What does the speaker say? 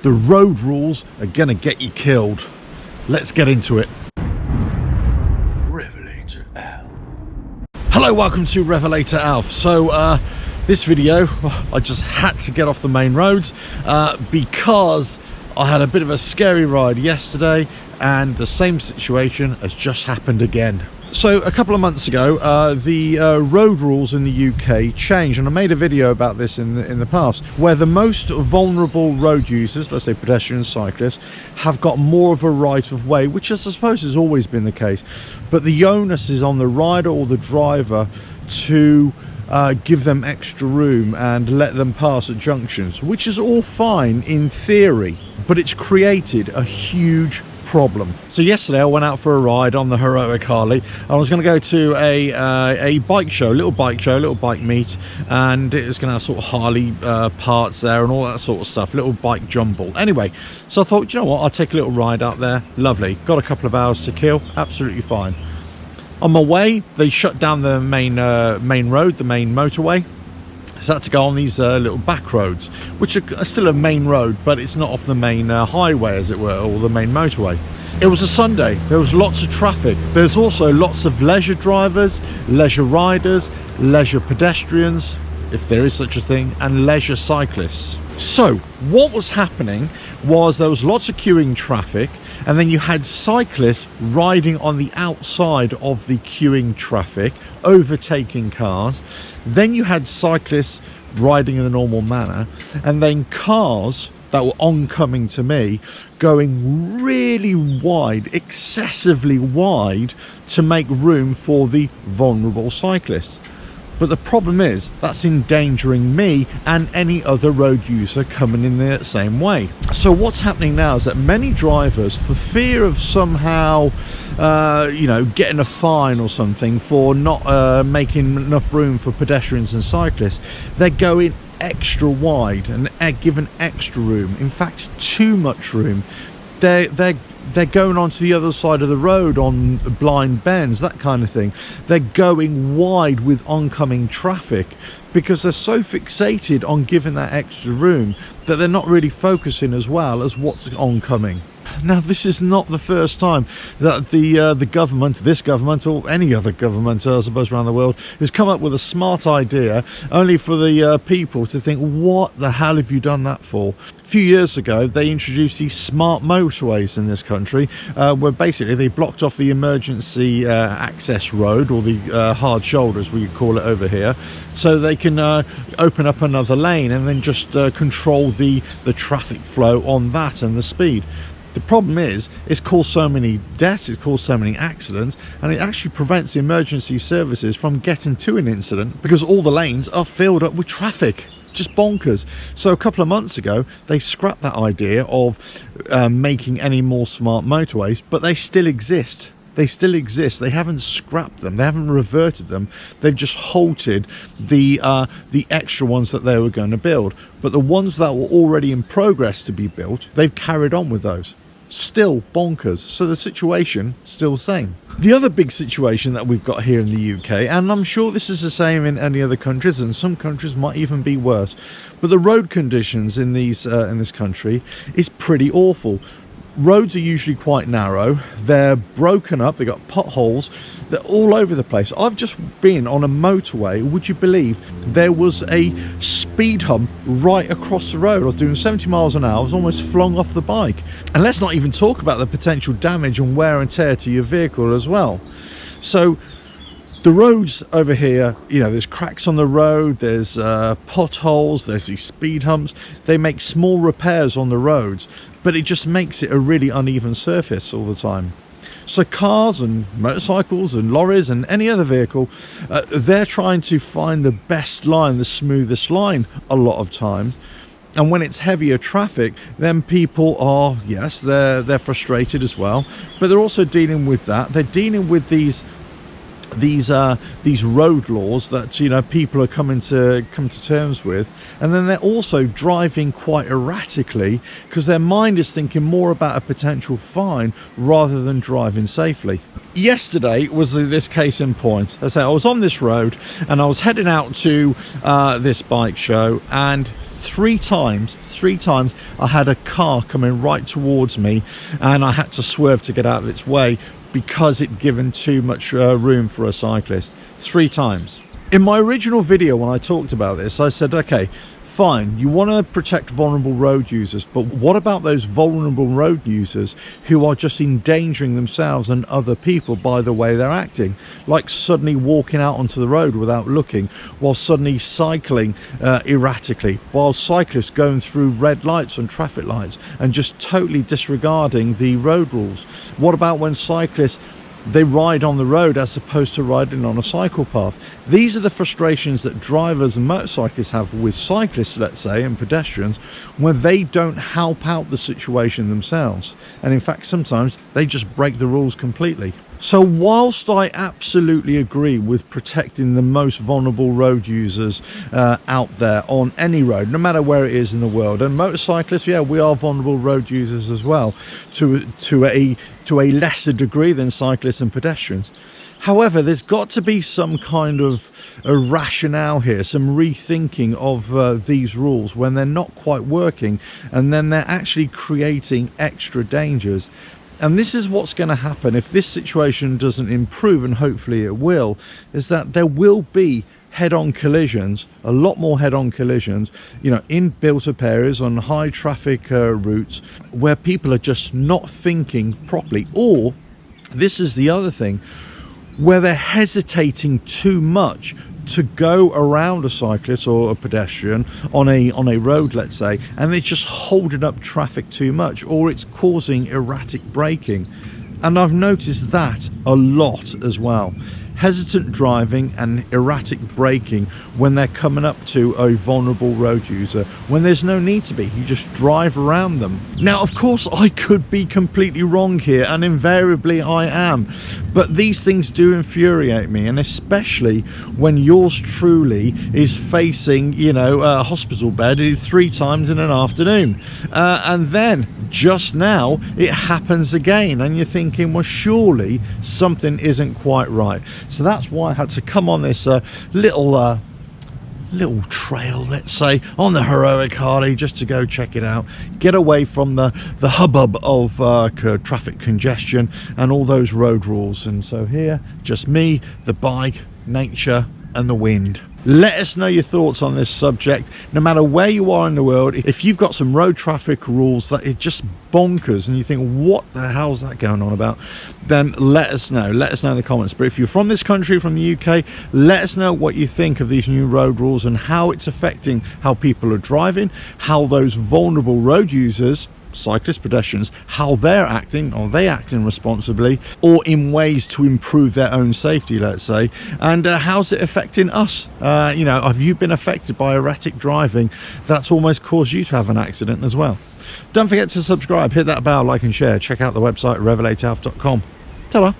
The road rules are gonna get you killed. Let's get into it. RevelatorAlf. Hello, welcome to RevelatorAlf. So this video, I just had to get off the main roads because I had a bit of a scary ride yesterday and the same situation has just happened again. So a couple of months ago, the road rules in the UK changed, and I made a video about this in the past, where the most vulnerable road users, let's say pedestrians, cyclists, have got more of a right of way, which I suppose has always been the case, but the onus is on the rider or the driver to give them extra room and let them pass at junctions, which is all fine in theory, but it's created a huge problem. So yesterday I went out for a ride on the heroic Harley. I was going to go to a bike show, little bike meet, and it was going to have sort of Harley parts there and all that sort of stuff, little bike jumble. Anyway, so I thought, you know what, I'll take a little ride out there. Lovely, got a couple of hours to kill, absolutely fine. On my way, they shut down the main road, the main motorway. So I had to go on these little back roads, which are still a main road, but it's not off the main highway, as it were, or the main motorway. It was a Sunday. There was lots of traffic. There's also lots of leisure drivers, leisure riders, leisure pedestrians, if there is such a thing, and leisure cyclists. So what was happening was there was lots of queuing traffic, and then you had cyclists riding on the outside of the queuing traffic, overtaking cars. Then you had cyclists riding in a normal manner, and then cars that were oncoming to me going really wide, excessively wide, to make room for the vulnerable cyclists. But the problem is that's endangering me and any other road user coming in there the same way. So what's happening now is that many drivers, for fear of somehow getting a fine or something for not making enough room for pedestrians and cyclists, they're going extra wide and given extra room, in fact too much room. They're going onto the other side of the road on blind bends, that kind of thing. They're going wide with oncoming traffic because they're so fixated on giving that extra room that they're not really focusing as well as what's oncoming. Now, this is not the first time that the government, this government or any other government, I suppose, around the world, has come up with a smart idea only for the people to think, what the hell have you done that for? A few years ago, they introduced these smart motorways in this country, where basically they blocked off the emergency access road, or the hard shoulders, we call it over here, so they can open up another lane and then just control the traffic flow on that and the speed. The problem is, it's caused so many deaths, it's caused so many accidents, and it actually prevents the emergency services from getting to an incident because all the lanes are filled up with traffic. Just bonkers. So a couple of months ago, they scrapped that idea of making any more smart motorways, but they still exist. They still exist. They haven't scrapped them. They haven't reverted them. They've just halted the extra ones that they were going to build. But the ones that were already in progress to be built, they've carried on with those. Still bonkers. So the situation still the same. The other big situation that we've got here in the UK, and I'm sure this is the same in any other countries, and some countries might even be worse, but the road conditions in this country is pretty awful. Roads are usually quite narrow, they're broken up, they've got potholes, they're all over the place. I've just been on a motorway, would you believe there was a speed hump right across the road. I was doing 70 miles an hour, I was almost flung off the bike. And let's not even talk about the potential damage and wear and tear to your vehicle as well. So the roads over here, there's cracks on the road, there's potholes, there's these speed humps. They make small repairs on the roads, but it just makes it a really uneven surface all the time. So cars and motorcycles and lorries and any other vehicle, they're trying to find the best line, the smoothest line a lot of times. And when it's heavier traffic, then people are, yes, they're frustrated as well, but they're also dealing with that. They're dealing with these road laws that people are come to terms with, and then they're also driving quite erratically because their mind is thinking more about a potential fine rather than driving safely. Yesterday was this case in point. As I say, I was on this road and I was heading out to this bike show, and three times I had a car coming right towards me and I had to swerve to get out of its way because it'd given too much room for a cyclist. 3 times. In my original video when I talked about this, I said, okay, fine, you want to protect vulnerable road users, but what about those vulnerable road users who are just endangering themselves and other people by the way they're acting, like suddenly walking out onto the road without looking, while suddenly cycling erratically, while cyclists going through red lights and traffic lights and just totally disregarding the road rules? What about when cyclists, they ride on the road as opposed to riding on a cycle path? These are the frustrations that drivers and motorcyclists have with cyclists, let's say, and pedestrians, when they don't help out the situation themselves. And in fact, sometimes they just break the rules completely. So whilst I absolutely agree with protecting the most vulnerable road users out there on any road, no matter where it is in the world, and motorcyclists, yeah, we are vulnerable road users as well, to a lesser degree than cyclists and pedestrians. However, there's got to be some kind of a rationale here, some rethinking of these rules when they're not quite working, and then they're actually creating extra dangers. And this is what's going to happen if this situation doesn't improve, and hopefully it will, is that there will be head-on collisions, a lot more head-on collisions, you know, in built-up areas on high traffic routes where people are just not thinking properly. Or this is the other thing, where they're hesitating too much to go around a cyclist or a pedestrian on a road, let's say, and they're just holding up traffic too much, or it's causing erratic braking. And I've noticed that a lot as well. Hesitant driving and erratic braking when they're coming up to a vulnerable road user, when there's no need to be. You just drive around them. Now, of course, I could be completely wrong here, and invariably I am, but these things do infuriate me, and especially when yours truly is facing, you know, a hospital bed 3 times in an afternoon, and then just now it happens again, and you're thinking, well, surely something isn't quite right. So that's why I had to come on this little trail, let's say, on the heroic Harley, just to go check it out, get away from the hubbub of traffic congestion and all those road rules. And so here, just me, the bike, nature and the wind. Let us know your thoughts on this subject, no matter where you are in the world. If you've got some road traffic rules that are just bonkers and you think, what the hell's that going on about, then let us know in the comments. But if you're from this country, from the UK, let us know what you think of these new road rules and how it's affecting how people are driving, how those vulnerable road users, cyclists, pedestrians, how they're acting. Are they acting responsibly or in ways to improve their own safety, let's say? And how's it affecting us? You know, have you been affected by erratic driving that's almost caused you to have an accident as well? Don't forget to subscribe, hit that bell, like and share. Check out the website RevelatorAlf.com. Ta-da!